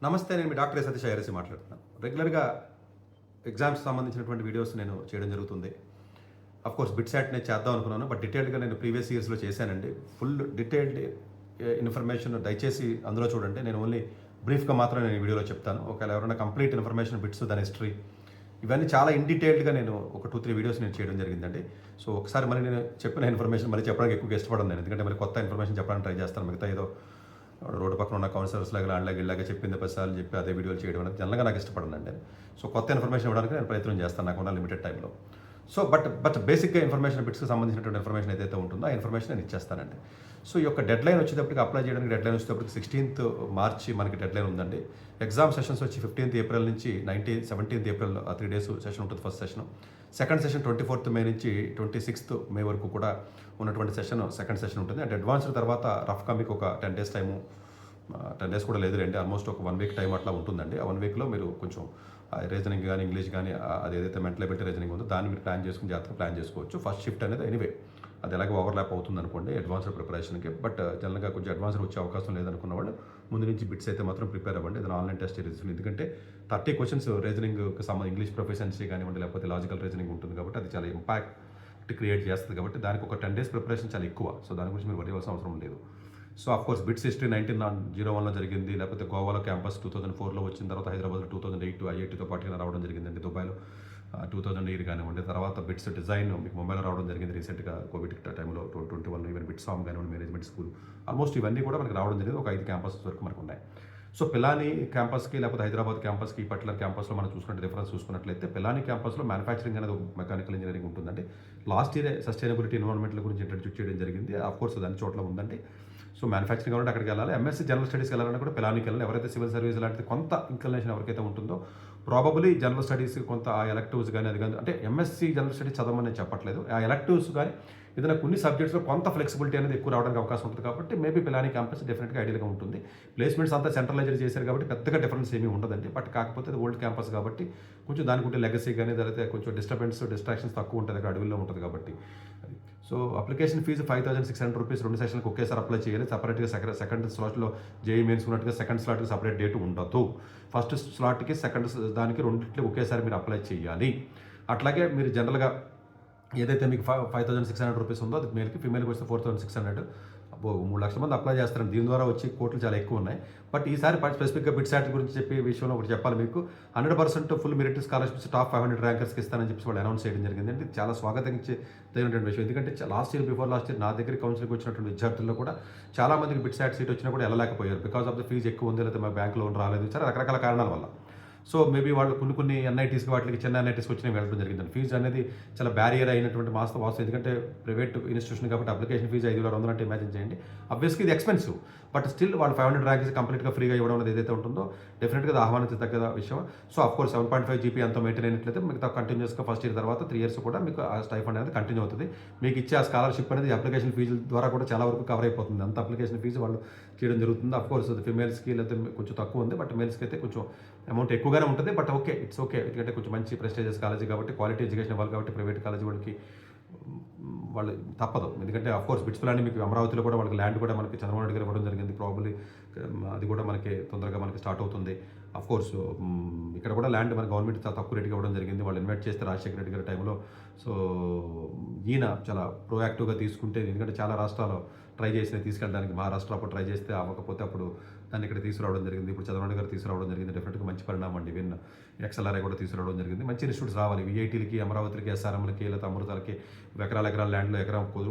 నమస్తే. నేను మీ doctor Satish IRSC మాట్లాడుతున్నాను. రెగ్యులర్‌గా ఎగ్జామ్స్‌కి సంబంధించినటువంటి వీడియోస్ నేను చేయడం జరుగుతుంది. అఫ్‌కోర్స్ బిట్‌సాట్ నేను చేద్దాం అనుకున్నాను. బట్ డీటెయిల్డ్‌గా నేను ప్రీవియస్ ఇయర్స్‌లో చేశానండి. ఫుల్ డీటెయిల్డ్ ఇన్ఫర్మేషన్ దయచేసి అందులో చూడండి. నేను ఓన్లీ బ్రీఫ్‌గా మాత్రమే నేను ఈ వీడియోలో చెప్తాను. ఒకవేళ ఎవరైనా కంప్లీట్ ఇన్ఫర్మేషన్ బిట్స్ దాని హిస్టరీ ఇవన్నీ చాలా ఇన్ డీటెయిల్డ్‌గా నేను ఒక 2, 3 వీడియోస్ నేను చేయడం జరిగిందండి. సో ఒకసారి మళ్ళీ నేను చెప్పిన ఇన్ఫర్మేషన్ మళ్ళీ చెప్పడానికి ఎక్కువగా ఇష్టపడను నేను. ఎందుకంటే మరి కొత్త ఇన్ఫర్మేషన్ చెప్పడానికి ట్రై చేస్తాను. మిగతా ఏదో రోడ్డు పక్కన ఉన్న కౌన్సిలర్స్ లాగా ఆళ్ళలాగా ఈళ్ళలాగా చెప్పింది 10 సార్లు చెప్పి అదే వీడియోలు చేయడం అనేది జనరల్‌గా నాకు ఇష్టపడనండి. సో కొత్త ఇన్ఫర్మేషన్ ఇవ్వడానికి నేను ప్రయత్నం చేస్తాను నాకున్న లిమిటెడ్ టైంలో. సో బట్ బేసిక్‌గా ఇన్ఫర్మేషన్ బిట్స్‌కి సంబంధించినటువంటి ఇన్ఫర్మేషన్ ఏదైతే ఉంటుందో ఆ ఇన్ఫర్మేషన్ నేను ఇచ్చేస్తానండి. సో ఈ యొక్క డెడ్‌లైన్ వచ్చేటప్పటికి అప్లై చేయడానికి డెడ్‌లైన్ వచ్చేటప్పటికి 16థ్ మార్చి మనకి డెడ్‌లైన్ ఉందండి. ఎగ్జామ్ సెషన్స్ వచ్చి 15థ్ ఏప్రిల్ నుంచి 17థ్ ఏప్రిల్ 3 డేస్ సెషన్ ఉంటుంది ఫస్ట్ సెషన్. సెకండ్ సెషన్ 24థ్ మే నుంచి 26థ్ మే వరకు కూడా ఉన్నటువంటి సెషన్ సెకండ్ సెషన్ ఉంటుంది. అంటే అడ్వాన్స్డ్ తర్వాత రఫ్‌గా మీకు ఒక 10 డేస్ టైము 10 డేస్ కూడా లేదులెండి. ఆల్మోస్ట్ ఒక 1 వీక్ టైం అట్లా ఉంటుందండి. ఆ 1 వీక్‌లో మీరు కొంచెం రీజనింగ్ గానీ, ఇంగ్లీష్ గానీ అది ఏదైతే మెంటల్ ఎబిలిటీ రీజనింగ్ ఉందో దాన్ని మీరు ప్లాన్ చేసుకొని జాగ్రత్తగా ప్లాన్ చేసుకోవచ్చు. ఫస్ట్ షిఫ్ట్ అనేది ఎనీవే అది ఎలాగో ఓవర్‌లాప్ అవుతుందనుకోండి అడ్వాన్స్డ్ ప్రిపరేషన్‌కి. బట్ జనరల్‌గా కొంచెం అడ్వాన్స్డ్ వచ్చే అవకాశం లేదనుకున్న వాళ్ళు ముందు నుంచి బిట్స్ అయితే మాత్రం ప్రిపేర్ అవ్వండి. ఏదైనా ఆన్‌లైన్ టెస్ట్ రీజనింగ్ ఎందుకంటే 30 క్వెషన్స్ రీజనింగ్‌కి ఇంగ్లీష్ ప్రొఫిషియన్సీ కానివ్వండి, లేకపోతే లాజికల్ రీజనింగ్ ఉంటుంది కాబట్టి అది చాలా ఇంపాక్ట్ క్రియేట్ చేస్తుంది కాబట్టి దానికి ఒక 10 డేస్ ప్రిపరేషన్ చాలా ఎక్కువ. సో దాని గురించి మీరు వరి అవ్వాల్సిన అవసరం లేదు. సో ఆఫ్‌కోర్స్ బిట్స్ హిస్టరీ 1901లో జరిగింది. లేకపోతే గోవాలో క్యాంపస్ 2004లో వచ్చిన తర్వాత హైదరాబాద్‌లో 2008 ఐఐటీతో పాటుగా రావడం జరిగిందండి. దుబాయ్‌లో 2008 కానివ్వండి. తర్వాత బిట్స్ డిజైన్ మీకు ముంబైలో రావడం జరిగింది రీసెంట్‌గా కోవిడ్ టైంలో 21 ఈవెన్ బిట్స్ ఫార్మ్ కానివ్వండి, మేనేజ్మెంట్ స్కూల్ ఆల్మోస్ట్ ఇవన్నీ కూడా మనకి రావడం జరిగింది. ఒక 5 క్యాంపసెస్ వరకు మనకు ఉన్నాయి. సో పిలాని క్యాంపస్‌కి లేకపోతే హైదరాబాద్ క్యాంపస్‌కి ఈ పర్టికులర్ క్యాంపస్‌లో మనం చూసుకుంటే డిఫరెన్స్ చూసుకున్నట్లయితే పిలాని క్యాంపస్‌లో మ్యానుఫ్యాక్చరింగ్ అనేది ఒక మెకానికల్ ఇంజినీరింగ్ ఉంటుందండి. లాస్ట్ ఇయరే సస్టైనబిలిటీ ఎన్విరాన్మెంట్‌ల గురించి ఇంట్రడ్యూస్ చేయడం జరిగింది. ఆఫ్‌కోర్స్ అది అన్ని చోట్ల ఉందండి. సో మ్యానుఫ్యాక్చరింగ్ కాబట్టి అక్కడికి వెళ్ళాలి. ఎంఎస్సీ జనరల్ స్టడీస్కి వెళ్ళాలన్నా కూడా పిలానికి వెళ్ళాలి. ఎవరైతే సివిల్ సర్వీస్ లాంటిది కొంత ఇంక్లినేషన్ ఎవరికైతే ఉంటుందో ప్రాబబులీ జనరల్ స్టడీస్ కొంత ఆ ఎలక్టివ్స్ కానీ అది కానీ అంటే ఎంఎస్సీ జనరల్ స్టడీస్ చదవమని నేను చెప్పట్లేదు. ఆ ఎలక్టివ్స్ కానీ ఏదైనా కొన్ని సబ్జెక్ట్స్లో కొంత ఫ్లెక్సిబిలిటీ అనేది ఎక్కువ రావడానికి అవకాశం ఉంటుంది కాబట్టి మేబీ పిలాని క్యాంపస్ డెఫినెట్గా ఐడియల్గా ఉంటుంది. ప్లేస్మెంట్స్ అంతా సెంట్రలైజర్ చేశారు కాబట్టి పెద్దగా డిఫరెన్స్ ఏమీ ఉండదండి. బట్ కాకపోతే అది ఓల్డ్ క్యాంపస్ కాబట్టి కొంచెం దానికి ఉంటే లెగసీ కానీ లేకపోతే కొంచెం డిస్ట్రాక్షన్స్ తక్కువ ఉంటుంది అక్కడ అడవిలో ఉంటుంది కాబట్టి. సో అప్లికేషన్ ఫీజు 5600 రూపీస్ 2 సెషన్లకు ఒకేసారి అప్లై చేయాలి. సపరేట్గా సెకండ్ స్లాట్లో జేఈ మెయిన్స్ ఉన్నట్టుగా సెకండ్ స్లాట్కి సపరేట్ డేట్ ఉండదు. ఫస్ట్ స్లాట్కి సెకండ్ దానికి రెండింటికి ఒకేసారి మీరు అప్లై చేయాలి. అట్లాగే మీరు జనరల్గా ఏదైతే మీకు 5600 రూపీస్ ఉందో అది మేల్కి, ఫీమేల్కి వస్తే 4600. అబ్బో 3 లక్షల మంది అప్లై చేస్తారండి. దీని ద్వారా వచ్చే కోట్లు చాలా ఎక్కువ ఉన్నాయి. బట్ ఈసారి స్పెసిఫిక్గా బిట్‌సాట్ గురించి చెప్పే విషయంలో ఒకటి చెప్పాలి మీకు. 100% ఫుల్ మెరిట్ స్కాలర్‌షిప్స్ టాప్ 500 ర్యాంకర్స్‌కి ఇస్తానని చెప్పి వాళ్ళు అనౌన్స్ చేయడం జరిగిందండి. చాలా స్వాగతించేదైనటువంటి విషయం. ఎందుకంటే బిఫోర్ లాస్ట్ ఇయర్ నా దగ్గర కౌన్సిలింగ్‌కి వచ్చినటువంటి విద్యార్థుల్లో కూడా చాలా మందికి బిట్‌సాట్ సీట్ వచ్చినా కూడా వెళ్ళలేకపోయారు. బికాస్ ఆఫ్ ద ఫీజు ఎక్కువ ఉంది, లేకపోతే మా బ్యాంక్ లోన్ రాలేదు, చాలా రకరకాల కారణాల వల్ల. సో మేబీ వాళ్ళు కొన్ని ఎన్ఐటీస్‌కి వాటికి చిన్న ఎన్ఐటీస్‌కి వచ్చినవి వెళ్ళడం జరిగిందండి. ఫీజు అనేది చాలా బ్యారియర్ అయినటువంటి వాస్తవం. ఎందుకంటే ప్రైవేట్ ఇన్స్టిట్యూషన్ కాబట్టి అప్లికేషన్ ఫీజు 5600 అంటే ఇమాజిన్ చేయండి. ఆబ్వియస్‌గా ఇది ఎక్స్‌పెన్సివ్. బట్ స్టిల్ వాళ్ళు 500 ర్యాంక్స్ కంప్లీట్‌గా ఫ్రీగా ఇవ్వడం అనేది ఏదైతే ఉంటుందో డెఫినెట్‌గా అది ఆహ్వానించదగ్గ విషయం. సో ఆఫ్‌కోర్స్ 7.5 జీపీ అంతా మెయింటైన్ అయినట్లయితే మిగతా కంటిన్యూస్‌గా ఫస్ట్ ఇయర్ తర్వాత 3 ఇయర్స్ కూడా మీకు ఆ స్టైఫండ్ అనేది కంటిన్యూ అవుతుంది. మీకు ఇచ్చే ఆ స్కాలర్‌షిప్ అనేది అప్లికేషన్ ఫీజుల ద్వారా కూడా చాలా వరకు కవర్ అయిపోతుంది. అంత అప్లికేషన్ ఫీజు వాళ్ళు చేయడం జరుగుతుంది. ఆఫ్‌కోర్స్ అది ఫీమేల్స్‌కి లేకపోతే కొంచెం తక్కువ ఉంది. బట్ మేల్స్‌కి అయితే కొంచెం అమౌంట్ ఎక్కువగానే ఉంటుంది. But okay, it's okay. ఎందుకంటే కొంచెం మంచి ప్రెస్టీజియస్ కాలేజీ కాబట్టి క్వాలిటీ ఎడ్యుకేషన్ ఇవ్వాలి కాబట్టి ప్రైవేట్ కాలేజీ వాళ్ళకి వాళ్ళు తప్పదు. ఎందుకంటే ఆఫ్‌కోర్స్ బిట్స్ ప్లాన్ మీకు అమరావతిలో కూడా వాళ్ళకి ల్యాండ్ కూడా మనకి చంద్రబాబు నాయుడు గారు ఇవ్వడం జరిగింది. ప్రాబబ్లీ అది కూడా మనకి తొందరగా మనకి స్టార్ట్ అవుతుంది. ఆఫ్‌కోర్స్ ఇక్కడ కూడా ల్యాండ్ మన గవర్నమెంట్ చాలా తక్కువ రేట్‌కి ఇవ్వడం జరిగింది. వాళ్ళు ఇన్వైట్ చేస్తే రాజశేఖర రెడ్డి గారి టైంలో. సో ఈయన చాలా ప్రొయాక్టివ్‌గా తీసుకుంటే ఎందుకంటే చాలా రాష్ట్రాలు ట్రై చేసినాయి తీసుకెళ్ళడానికి. మహారాష్ట్ర అప్పుడు ట్రై చేస్తే అవ్వకపోతే అప్పుడు దాన్ని ఇక్కడ తీసుకురావడం జరిగింది. ఇప్పుడు చంద్రబాబు నాయుడు గారు తీసుకురావడం జరిగింది. డెఫినెట్‌గా మంచి పరిణామం అండి. ఎక్స్ఎల్ఆర్ఐ కూడా తీసుకురావడం జరిగింది. మంచి ఇన్స్టిట్యూట్స్ రావాలి. విఐటీలకి, అమరావతికి, ఎస్ఆర్ఎంలకి లేకపోతే అమృతాలకి ఎకరాల ల్యాండ్లో ఎకరా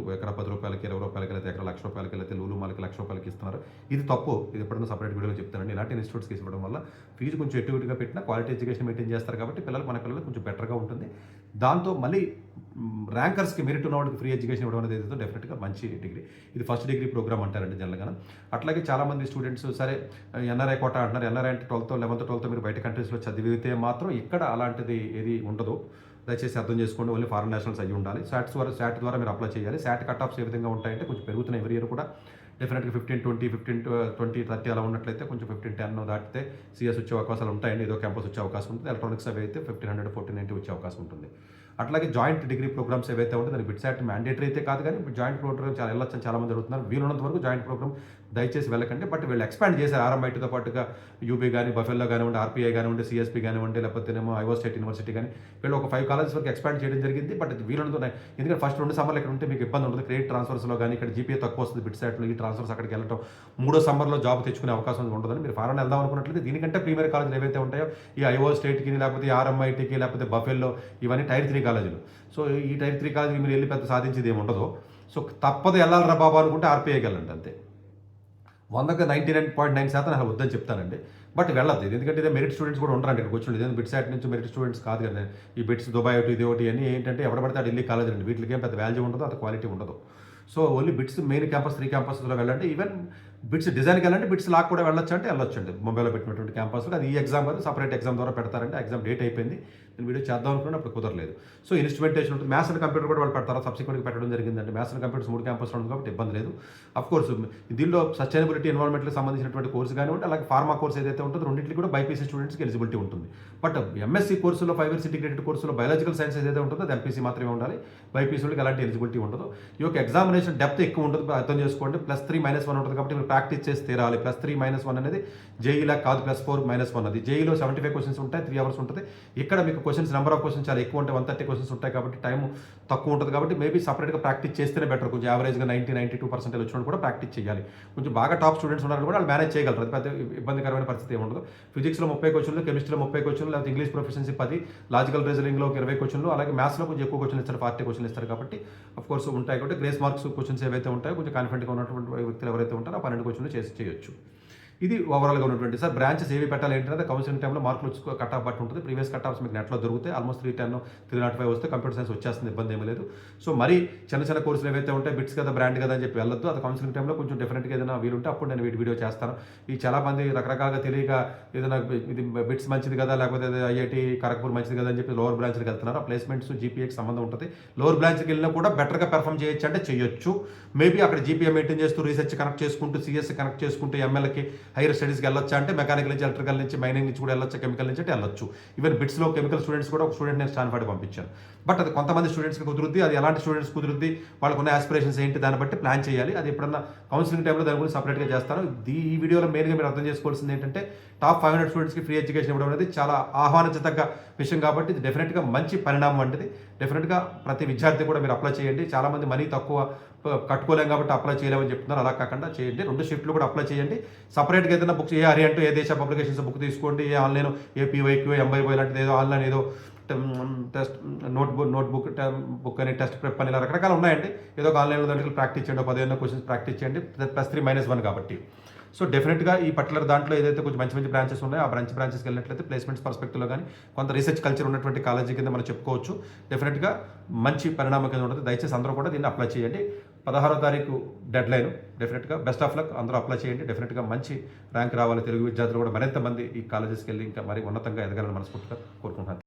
10 రూపాయలకి, 20 రూపాయలకి, లేకపోతే ఎకరా ₹1,00,000 లేకపోతే లూలు మాల్కి ₹1,00,000 ఇస్తున్నారు. ఇది తప్పు. ఇది ఎప్పుడైనా సపరేట్ వీడియోలో చెప్తానండి. ఇలాంటి ఇన్స్టిట్యూట్స్కి ఇవ్వడం వల్ల ఫీజు కొంచెం ఎటుగా పెట్టినా క్వాలిటీ ఎడ్యుకేషన్ మెయింటైన్ చేస్తారు కాబట్టి మన పిల్లలు కొంచెం బెటర్గా ఉంటుంది. దాంతో మళ్ళీ ర్యాంకర్స్కి మెరిట్ ఉన్న వాళ్ళకి ఫ్రీ ఎడ్యుకేషన్ ఇవ్వడం అనేది ఏదైతే డెఫినెట్గా మంచి డిగ్రీ. ఇది ఫస్ట్ డిగ్రీ ప్రోగ్రామ్ అంటారండి జనరల్గా. అట్లాగే చాలామంది స్టూడెంట్స్ సరే ఎన్ఆర్ఐ కోటా అంటున్నారు. ఎన్ఆర్ఐ అంటే 11th మీరు బయట కంట్రీస్లో చదివితే మాత్రం ఇక్కడ అలాంటిది ఏది ఉండదు. దయచేసి అర్థం చేసుకోండి. ఓన్లీ ఫారెన్ నేషనల్స్ అయ్యి ఉండాలి. శాట్ ద్వారా మీరు అప్లై చేయాలి. శాట్ కట్ ఆఫ్స్ ఏ విధంగా ఉంటాయంటే కొంచెం పెరుగుతున్నాయి ఎవరి ఇయర్ కూడా. డెఫినెట్గా 15-20 అలా ఉన్నట్లయితే కొంచెం 15-10 దాటితే సిఎస్ వచ్చే అవకాశాలు ఉంటాయండి. ఏదో క్యాంపస్ వచ్చే అవకాశం ఉంటుంది. ఎలక్ట్రానిక్స్ అవి అయితే 1500, 1490 వచ్చే అవకాశం ఉంటుంది. అట్లాగే జాయింట్ డిగ్రీ ప్రోగ్రామ్స్ ఏవైతే ఉంటే దానికి బిట్స్ యాక్ట్ మ్యాండేటరీ అయితే కాదు, కానీ జాయింట్ ప్రోగ్రామ్ చాలా వెళ్ళొచ్చని చాలామంది అడుగుతున్నారు. వీలున్నంత వరకు జాయింట్ ప్రోగ్రామ్ దయచేసి వెళ్ళకండి. బట్ వీళ్ళు ఎక్స్పాండ్ చేశారు ఆర్ఎంఐటీతో పాటుగా యూబీ కానీ, బఫెల్లో కానివ్వండి, ఆర్పీఐ కానివ్వండి, సిఎస్పీ కానివ్వండి, లేకపోతేనేమో ఐవో స్టేట్ యూనివర్సిటీ కానీ వీళ్ళు ఒక 5 కాలేజెస్ వరకు ఎక్స్పాండ్ చేయడం జరిగింది. బట్ వీలున్నంత, ఎందుకంటే ఫస్ట్ 2 సమ్మర్లు ఇక్కడ ఉంటే మీకు ఇబ్బంది ఉండదు. క్రెడిట్ ట్రాన్స్ఫర్స్లో కానీ ఇక్కడ జీపీఏ తక్కువ వస్తుంది బిట్స్ యాక్ట్లో, ఈ ట్రాన్స్ఫర్స్ అక్కడికి వెళ్ళడం 3వ సమ్మర్లో జాబ్ తెచ్చుకునే అవకాశం ఉండదని మీరు ఫారెన్ వెళ్దాం అనుకున్నట్లయితే దీనికంటే ప్రీమియర్ కాలేజీలు ఏవైతే ఉంటాయో ఈ ఐవో స్టేట్కి, లేకపోతే ఆర్ఎంఐటీకి, లేకపోతే బఫెల్లో, ఇవన్నీ టైర్ 3 కాలేజీలు. సో ఈ టైర్ 3 కాలేజీకి మీరు వెళ్ళి పెద్ద సాధించేది ఏమి ఉండదు. సో తప్పదు వెళ్ళాలి రా బాబా అనుకుంటే ఆర్పీఐకి వెళ్ళండి అంతే. 100కి 99.9% అసలు వద్దని చెప్తానండి. బట్ వెళ్ళద్దు ఇది, ఎందుకంటే ఇదే మెరిట్ స్టూడెంట్స్ కూడా ఉంటారండి ఇక్కడికి వచ్చి. ఇదే బిట్స్ యాక్ట్ నుంచి మెరిట్ స్టూడెంట్స్ కాదు కదా ఈ బిట్స్, దుబాయ్ ఒకటి, ఇది ఒకటి అన్నీ ఏంటంటే ఎవడ పడితే ఢిల్లీ కాలేజ్ అండి. వీటికి ఏం పెద్ద వాల్యూ ఉండదు, అంత క్వాలిటీ ఉండదు. So only bits main campus 3 క్యాంపస్లో వెళ్ళండి. ఈవెన్ బిట్స్ డిజైన్కి వెళ్ళండి, బిట్స్ లాక్ కూడా వెళ్ళొచ్చు అంటే వెళ్ళొచ్చండి. ముంబైలో పెట్టినటువంటి క్యాంపస్లో అది ఈ ఎగ్జామ్ కాదు, సపరేట్ ఎగ్జామ్ ద్వారా పెడతారంటే ఎగ్జామ్ డేట్ అయిపోయింది. నేను వీడియో చేద్దాం అనుకున్నా అప్పుడు కుదరలేదు. సో ఇన్స్ట్రుమెంటేషన్ ఉంటుంది, మ్యాథ్స్ అండ్ కంప్యూటర్ కూడా వాళ్ళు పెడతారు, సబ్సిక్వెంట్గా పెట్టడం జరిగిందండి. మ్యాథ్స్ అండ్ కంప్యూటర్స్ 3 క్యాంపస్లో ఉంది కాబట్టి ఇబ్బంది లేదు. కోర్స్ దీనిలో సస్టైనబిలిటీ ఎన్వైరన్మెంట్కి సంబంధించినటువంటి కోర్సు కానివ్వండి, అలాగే ఫార్మా కోర్స్ ఏదైతే ఉంటుందో రెండింటికి కూడా బైపీసీ స్టూడెంట్స్కి ఎలిజిబిలిటీ ఉంటుంది. బట్ ఎంఎస్సీ కోర్సులో 5 ఇయర్స్ ఇంటిగ్రేటెడ్ కోర్సులో బయాలజికల్ సైన్స్ ఏదైతే ఉంటుందో అది ఎంపీసీ మాత్రమే ఉండాలి. బైపీసీ వాళ్ళకి ఎలాంటి ఎలిజిబిలిటీ ఉండదు. ఈ యొక్క ఎగ్జామినేషన్ డెప్త్ ఎక్కువ ఉంటుంది, అర్థం చేసుకోండి. +3-1 ఉంటుంది కాబట్టి మీరు ప్రాక్టీస్ చేసి తీరాలి. +3-1 అనేది జేఈలా కాదు, +4-1 అది. జేఈలో 75 క్వశ్చన్స్ ఉంటాయి, 3 అవర్స్ ఉంటుంది. ఇక్కడ మీకు క్వశ్చన్స్, నెంబర్ ఆఫ్ క్వశ్చన్స్ చాలా ఎక్కువ ఉంటాయి, 130 క్వశ్చన్స్ ఉంటాయి కాబట్టి టైం తక్కువ ఉంటుంది. కాబట్టి మేబీ సపరేట్గా ప్రాక్టీస్ చేస్తేనే బెటర్. కొంచెం యావరేజ్గా 90-92% వచ్చినప్పుడు కూడా ప్రాక్టీస్ చేయాలి. కొంచెం బాగా టాప్ స్టూడెంట్స్ ఉన్నారని కూడా వాళ్ళు మేనేజ్ చేయగలరు, అది పెద్ద ఇబ్బందికరమైన పరిస్థితి ఏమి ఉండదు. ఫిజిక్స్లో 30 క్వశ్చన్లు, కెమిస్ట్రీలో 30 క్వశ్చన్లు, లేకపోతే ఇంగ్లీష్ ప్రొఫెషన్సీ 10, లాజికల్ రీజనింగ్లో 20 క్వశ్చన్లు, అలాగే మ్యాథ్స్లో కొంచెం ఎక్కువ క్వశ్చన్లు ఇస్తారు, 40 క్వశ్చన్లు ఇస్తారు. కాబట్టి కోర్స్ ఉంటాయి కాబట్టి గ్రేస్ మార్క్స్ క్వశ్చన్స్ ఏవైతే ఉంటాయో కొంచెం కాన్ఫిడెంట్గా ఉన్నటువంటి వ్యక్తులు ఎవరైతే ఉంటారో ఆ 12 క్వశ్చన్లు చేయొచ్చు. ఇది ఓవరాల్గా ఉన్నటువంటి సార్. బ్రాంచెస్ ఏవి పెట్టాలి ఏంటంటే కౌన్సిలింగ్ టైంలో మార్కులు కట్ ఆఫ్ బట్టి ఉంటుంది. ప్రీవియస్ కట్ ఆఫ్స్ మీకు నెట్లో దొరుకుతాయి. ఆల్మోస్ట్ 310, 305 వస్తే కంప్యూటర్ సైన్స్ వచ్చేస్తుంది, ఇబ్బంది ఏమీ లేదు. సో మరి చిన్న కోర్సులు ఏవైతే ఉంటాయి బిట్స్ కదా, బ్రాండ్ కదా అని చెప్పి వెళ్ళొద్దు. అది కౌన్సిలింగ్ టైంలో కొంచెం డిఫరెంట్గా ఏదైనా వీలుంటే అప్పుడు నేను వీడియో చేస్తాను. ఈ చాలా మంది రకరకాలుగా తెలియక ఏదైనా ఇది బిట్స్ మంచిది కదా, లేకపోతే ఐఐటి ఖరగ్పూర్ మంచిది కదా అని చెప్పి లోవర్ బ్రాంచ్కి వెళ్తున్నారు. ఆ ప్లేస్మెంట్స్ జీపీఏకి సంబంధం ఉంటుంది. లోవర్ బ్రాంచ్కి వెళ్ళినా కూడా బెటర్గా పెర్ఫామ్ చేయొచ్చు అంటే చేయొచ్చు. మేబీ అక్కడ జీపీఏ మెయింటైన్ చేస్తూ, రీసెర్చ్ కనెక్ట్ చేసుకుంటూ, సిఎస్ కనెక్ట్ చేసుకుంటూ, ఎంఎల్కి హైయర్ స్టడీస్కి వెళ్ళొచ్చు అంటే మెకానికల్ నుంచి, ఎలక్ట్రికల్ నుంచి, మైనింగ్ నుంచి కూడా వెళ్ళొచ్చు, కెమికల్ నుంచి అంటే వెళ్ళొచ్చు. ఈవెన్ బిట్స్లో కెమికల్ స్టూడెంట్స్ కూడా ఒక స్టూడెంట్ నేను స్టాన్ఫర్డ్ పంపించాను. బట్ అది కొంతమంది స్టూడెంట్స్కి కుదురుద్ది, అది ఎలాంటి స్టూడెంట్స్ కుదురుద్ది, వాళ్ళకున్న ఆస్పిరేషన్స్ ఏంటి దాన్ని బట్టి ప్లాన్ చేయాలి. అది ఎప్పుడన్నా కౌన్సిలింగ్ టైంలో దాని గురించి సపరేట్గా చేస్తాను. ఈ వీడియోలో మెయిన్గా మీరు అర్థం చేసుకోవాల్సింది ఏంటంటే టాప్ 500 స్టూడెంట్స్కి ఫ్రీ ఎడ్యుకేషన్ ఇవ్వడం అనేది చాలా ఆహ్వానించదగ్గ విషయం కాబట్టి ఇది డెఫినెట్గా మంచి పరిణామం వంటిది. డెఫినెట్గా ప్రతి విద్యార్థి కూడా మీరు అప్లై చేయండి. చాలామంది మనీ తక్కువ కట్టుకోలేం కాబట్టి అప్లై చేయలేమని చెప్తున్నారు, అలా కాకుండా చేయండి. 2 షిఫ్ట్లు కూడా అప్లై చేయండి. సపరేట్గా ఏదైనా బుక్స్, ఏ అరియంటో, ఏ దేశ పబ్లికేషన్స్ బుక్ తీసుకోండి, ఏ ఆన్లైన్, ఏ పీవైక్యూ, ఎంబైబై లాంటిది ఏదో ఆన్లైన్ ఏదో టెస్ట్ నోట్బుక్ బుక్ అని, టెస్ట్ ప్రెప్ అని, ఇలా రకరకాలు ఉన్నాయండి. ఏదో ఒక ఆన్లైన్లో దాంట్లో ప్రాక్టీస్ చేయండి, 15 క్వశ్చన్స్ ప్రాక్టీస్ చేయండి. +3-1 కాబట్టి. సో డెఫినెట్గా ఈ పర్టికులర్ దాంట్లో ఏదైతే కొంచెం మంచి బ్రాంచెస్ ఉన్నాయో ఆ బ్రాంచెస్కి వెళ్ళినట్లయితే ప్లేస్మెంట్స్ పర్స్పెక్టివ్లో కానీ కొంత రీసెర్చ్ కల్చర్ ఉన్నటువంటి కాలేజీ కింద మనం చెప్పుకోవచ్చు. డెఫినెట్గా మంచి పరిణామం కింద ఉంటుంది. దయచేసి అందరూ కూడా దీన్ని అప్లై చేయండి. 16వ తారీఖు డెడ్ లైన్. డెఫినెట్గా బెస్ట్ ఆఫ్ లక్, అందరూ అప్లై చేయండి. డెఫినెట్గా మంచి ర్యాంక్ రావాలి. తెలుగు విద్యార్థులు కూడా మరింత మంది ఈ కాలేజెస్కి వెళ్ళి ఇంకా మరి ఉన్నతంగా ఎదగాలని మనస్ఫూర్తిగా కోరుకుంటున్నాను.